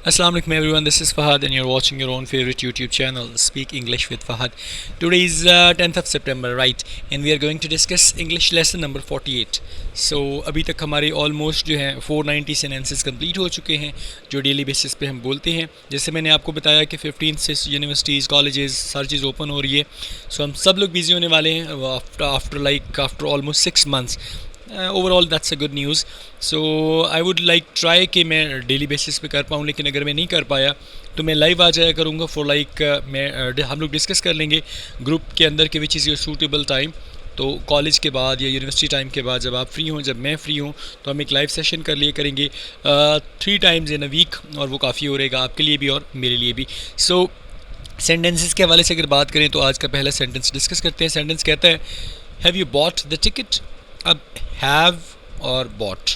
Assalamu alaikum everyone, this is Fahad and you're watching your own favorite YouTube channel, Speak English with Fahad. Today is 10th of September, right? And we are going to discuss English lesson number 48. So अभी तक हमारे almost जो है 490 sentences complete हो चुके हैं जो daily basis पे हम बोलते हैं. जैसे मैंने आपको बताया कि 15 से यूनिवर्सिटीज़ कॉलेजेस हर चीज़ ओपन हो रही है. सो हम सब लोग बिजी होने वाले हैं after almost 6 months. Overall that's a good news. So I would like try कि मैं डेली बेसिस पे कर पाऊँ, लेकिन अगर मैं नहीं कर पाया तो मैं लाइव आ जाया करूँगा फॉर हम लोग डिस्कस कर लेंगे ग्रुप के अंदर कि which is your suitable time. तो कॉलेज के बाद या यूनिवर्सिटी टाइम के बाद जब आप फ्री हों, जब मैं फ्री हूँ, तो हम एक लाइव सेशन कर लिए करेंगे 3 टाइम्स इन अ वीक, और वो काफ़ी हो रहेगा आपके लिए भी और मेरे लिए भी. सो सेंटेंसेस के हवाले से अगर बात करें तो आज का पहला सेंटेंस डिस्कस करते हैं. सेंटेंस कहता है have you bought the ticket. अब हैव और बॉट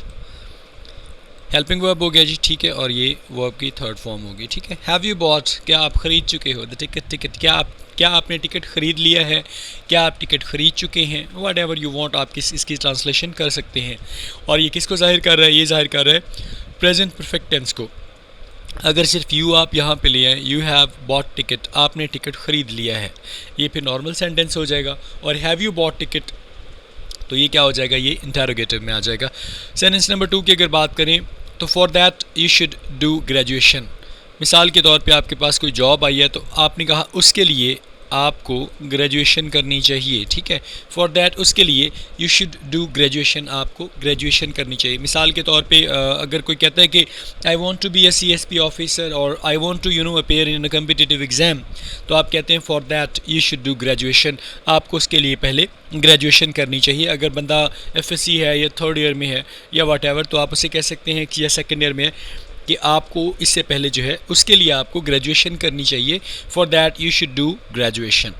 हेल्पिंग वर्ब हो गया जी, ठीक है, और ये वर्ब की थर्ड फॉर्म होगी, ठीक है. हैव यू बॉट, क्या आप ख़रीद चुके हो. द टिकट, क्या आपने टिकट ख़रीद लिया है, क्या आप टिकट ख़रीद चुके हैं. वट एवर यू वॉन्ट आप इसकी ट्रांसलेशन कर सकते हैं. और ये किसको ज़ाहिर कर रहा है, ये ज़ाहिर कर रहा है प्रेजेंट परफेक्ट टेंस को. अगर सिर्फ यू आप यहाँ पे ले आए, यू हैव बॉट टिकट, आपने टिकट ख़रीद लिया है, ये फिर नॉर्मल सेंटेंस हो जाएगा. और हैव यू बॉट टिकट तो ये क्या हो जाएगा, ये इंटरोगेटिव में आ जाएगा. सेंटेंस नंबर 2 की अगर बात करें तो for that you should do graduation. मिसाल के तौर पे आपके पास कोई जॉब आई है तो आपने कहा उसके लिए आपको ग्रेजुएशन करनी चाहिए, ठीक है. फॉर दैट, उसके लिए यू शुड डू ग्रेजुएशन, आपको ग्रेजुएशन करनी चाहिए. मिसाल के तौर पे अगर कोई कहता है कि I want to be a CSP officer और I want to appear in a competitive exam, तो आप कहते हैं for that you should do graduation, आपको उसके लिए पहले ग्रेजुएशन करनी चाहिए. अगर बंदा FSC है या थर्ड ईयर में है या वट एवर, तो आप उसे कह सकते हैं कि या सेकेंड ईयर में है कि आपको इससे पहले जो है उसके लिए आपको ग्रेजुएशन करनी चाहिए. For that you should do graduation.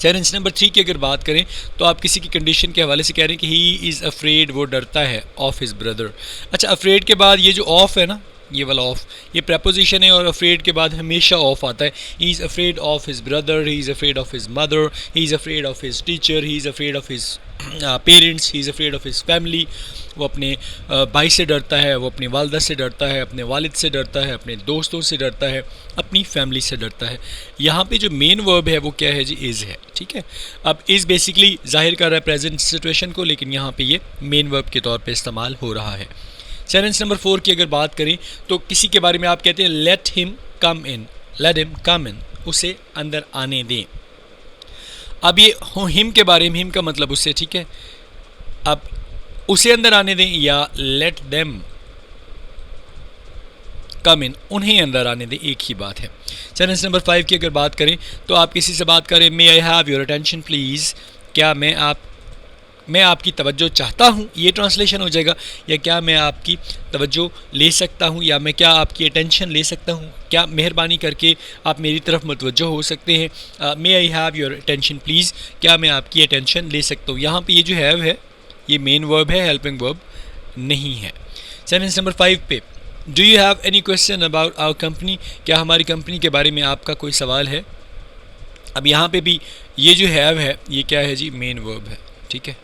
Sentence number 3 की अगर बात करें तो आप किसी की कंडीशन के हवाले से कह रहे हैं कि ही इज़ अफ्रेड, वो डरता है, ऑफ हिज ब्रदर. अच्छा, अफ्रेड के बाद ये जो ऑफ है ना, ये वाला ऑफ, ये प्रपोजिशन है, और अफ्रेड के बाद हमेशा ऑफ आता है. He is afraid of his brother, he is afraid of his mother, he is afraid of his teacher, he is afraid of his parents, he is afraid of his family. वो अपने भाई से डरता है, वो अपनी वालदा से डरता है, अपने वालिद से डरता है, अपने दोस्तों से डरता है, अपनी फैमिली से डरता है. यहाँ पे जो मेन वर्ब है वो क्या है जी, इज़ है, ठीक है. अब इज़ बेसिकली जाहिर कर रहा है प्रेजेंट सिचुएशन को, लेकिन यहाँ पे ये मेन वर्ब के तौर पे इस्तेमाल हो रहा है. सेंटेंस नंबर 4 की अगर बात करें तो किसी के बारे में आप कहते हैं लेट हिम कम इन, लेट हिम कम इन, उसे अंदर आने दें. अब ये हिम के बारे में, हिम का मतलब उससे, ठीक है. अब उसे अंदर आने दें या लेट देम कम इन, उन्हें अंदर आने दें, एक ही बात है. सेंटेंस नंबर 5 की अगर बात करें तो आप किसी से बात करें may I have your attention please, क्या मैं आपकी तवज्जो चाहता हूँ, ये ट्रांसलेशन हो जाएगा. या क्या मैं आपकी तवज्जो ले सकता हूँ, या मैं क्या आपकी अटेंशन ले सकता हूँ, क्या मेहरबानी करके आप मेरी तरफ मुतवज्जो हो सकते हैं. May I have your attention please, क्या मैं आपकी अटेंशन ले सकता हूँ. यहाँ पे ये जो हैव है ये मेन वर्ब है, हेल्पिंग वर्ब नहीं है. सेंटेंस नंबर 5 पे do you have any question about our company, क्या हमारी कंपनी के बारे में आपका कोई सवाल है. अब यहाँ पे भी ये जो हैव है ये क्या है जी, मेन वर्ब है, ठीक है.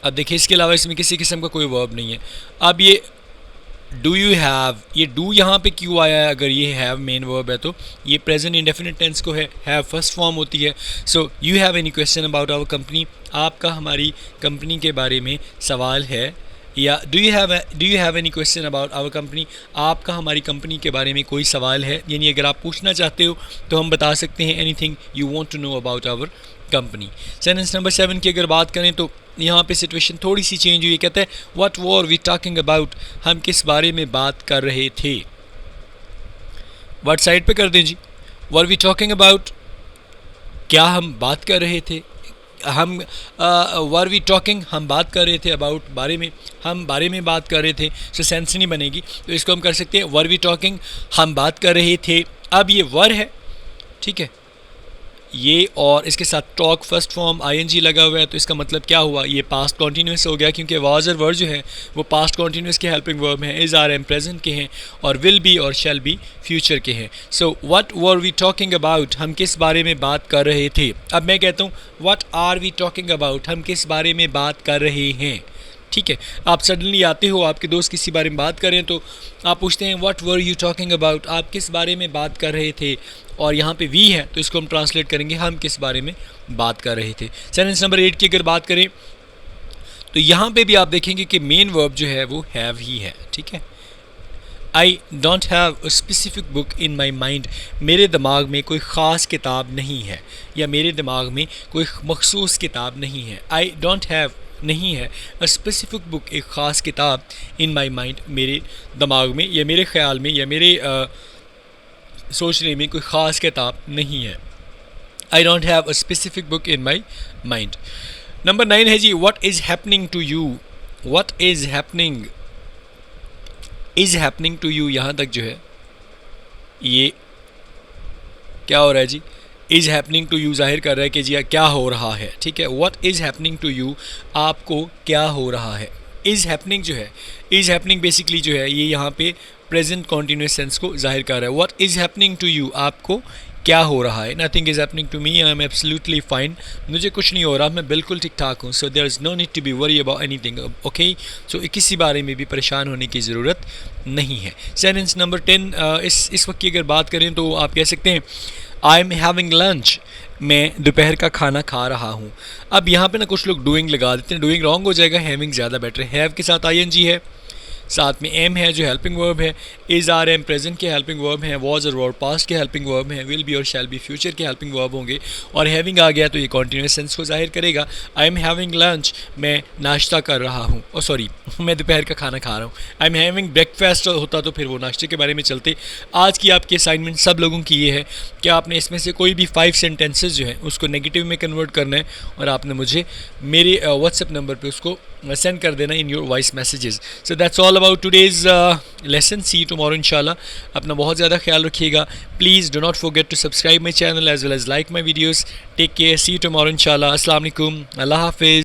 अब देखिए इसके अलावा इसमें किसी किस्म का कोई वर्ब नहीं है. अब ये डू यू हैव, ये डू यहाँ पे क्यों आया है, अगर ये हैव मेन वर्ब है तो ये प्रेजेंट इंडेफिनिट टेंस को है, हैव फर्स्ट फॉर्म होती है. So you have any question about our company, आपका हमारी कंपनी के बारे में सवाल है. या do you have any question about our company, आपका हमारी कंपनी के बारे में कोई सवाल है. यानी अगर आप पूछना चाहते हो तो हम बता सकते हैं anything you want to know about our company. Sentence number 7 की अगर बात करें तो यहाँ पे सिचुएशन थोड़ी सी चेंज हुई. कहते हैं what were we talking about, हम किस बारे में बात कर रहे थे. व्हाट साइड पे कर दें जी, वर वी टॉकिंग अबाउट, क्या हम बात कर रहे थे. हम वर वी टॉकिंग, हम बात कर रहे थे, अबाउट बारे में, हम बारे में बात कर रहे थे. सो सेंस नहीं बनेगी, तो इसको हम कर सकते हैं वर वी टॉकिंग, हम बात कर रहे थे. अब ये वर है, ठीक है, ये और इसके साथ टॉक फर्स्ट फॉर्म ING लगा हुआ है, तो इसका मतलब क्या हुआ, ये पास्ट कॉन्टीन्यूस हो गया, क्योंकि वाज और वर्ड जो है वो पास्ट कॉन्टीन्यूस के हेल्पिंग वर्ब हैं, इज़ आर एम प्रेजेंट के हैं, और विल बी और शैल बी फ्यूचर के हैं. So what were we talking about, हम किस बारे में बात कर रहे थे. अब मैं कहता हूँ what are we talking about, हम किस बारे में बात कर रहे हैं, ठीक है, आप सडनली आते हो, आपके दोस्त किसी बारे में बात कर रहे हैं तो आप पूछते हैं what were you talking about, आप किस बारे में बात कर रहे थे, और यहाँ पे वी है तो इसको हम ट्रांसलेट करेंगे हम किस बारे में बात कर रहे थे। सेंटेंस नंबर 8 की अगर बात करें तो यहाँ पे भी आप देखेंगे कि मेन वर्ब जो है वो हैव ही है। ठीक है, I don't have a specific book in my mind, मेरे दिमाग में कोई ख़ास किताब नहीं है, या मेरे दिमाग में कोई मखसूस किताब नहीं है। आई डोंट हैव नहीं है, अ स्पेसिफिक बुक एक ख़ास किताब, इन माई माइंड मेरे दिमाग में या मेरे ख़्याल में या मेरे सोचने में कोई ख़ास किताब नहीं है। I don't have a specific book in my mind. Number 9 है जी what is happening to you, what is happening, is happening to you यहाँ तक जो है ये क्या हो रहा है जी, इज़ हैपनिंग टू यू ज़ाहिर कर रहा है कि जी क्या हो रहा है। ठीक है, what is happening to you, आपको क्या हो रहा है। इज़ हैपनिंग जो है, इज़ हैपनिंग बेसिकली जो है ये यहाँ पे प्रेजेंट कॉन्टीन्यूस सेंस को जाहिर कर रहा है। What is happening to you, आपको क्या हो रहा है। Nothing is happening to me, I am absolutely fine, मुझे कुछ नहीं हो रहा, मैं बिल्कुल ठीक ठाक हूँ। So there is no need to be worry about anything, okay. So किसी बारे में भी परेशान होने की ज़रूरत नहीं है। सेंटेंस नंबर 10 इस वक्त की अगर बात करें तो आप कह सकते हैं आई एम हैविंग लंच, मैं दोपहर का खाना खा रहा हूँ। अब यहाँ पे ना कुछ लोग डूइंग लगा देते हैं, डूइंग रॉन्ग हो जाएगा, हैविंग ज़्यादा बेटर है। हैव के साथ ING है, साथ में एम है जो हेल्पिंग वर्ब है, इज़ आर एम प्रेजेंट के हेल्पिंग वर्ब हैं, वॉज और पास्ट के हेल्पिंग वर्ब हैं, विल बी और शैल बी फ्यूचर के हेल्पिंग वर्ब होंगे, और हैविंग आ गया तो ये कॉन्टीन्यूस सेंस को जाहिर करेगा। आई एम हैविंग लंच, मैं नाश्ता कर रहा हूँ, और सॉरी मैं दोपहर का खाना खा रहा हूँ। आई एम हैविंग ब्रेकफास्ट होता तो फिर वो नाश्ते के बारे में चलते। आज की आपकी असाइनमेंट सब लोगों की ये है कि आपने इसमें से कोई भी 5 सेंटेंसेस जो हैं उसको नेगेटिव में कन्वर्ट करना है, और आपने मुझे मेरे व्हाट्सएप नंबर पर उसको सेंड कर देना in your voice messages. So that's all about today's lesson, see you tomorrow इंशाल्लाह। अपना बहुत ज़्यादा ख्याल रखिएगा, please do not forget to subscribe my channel as well as like my videos. Take care, see you tomorrow इंशाल्लाह। अस्सलाम वालेकुम, अल्लाह हाफिज़।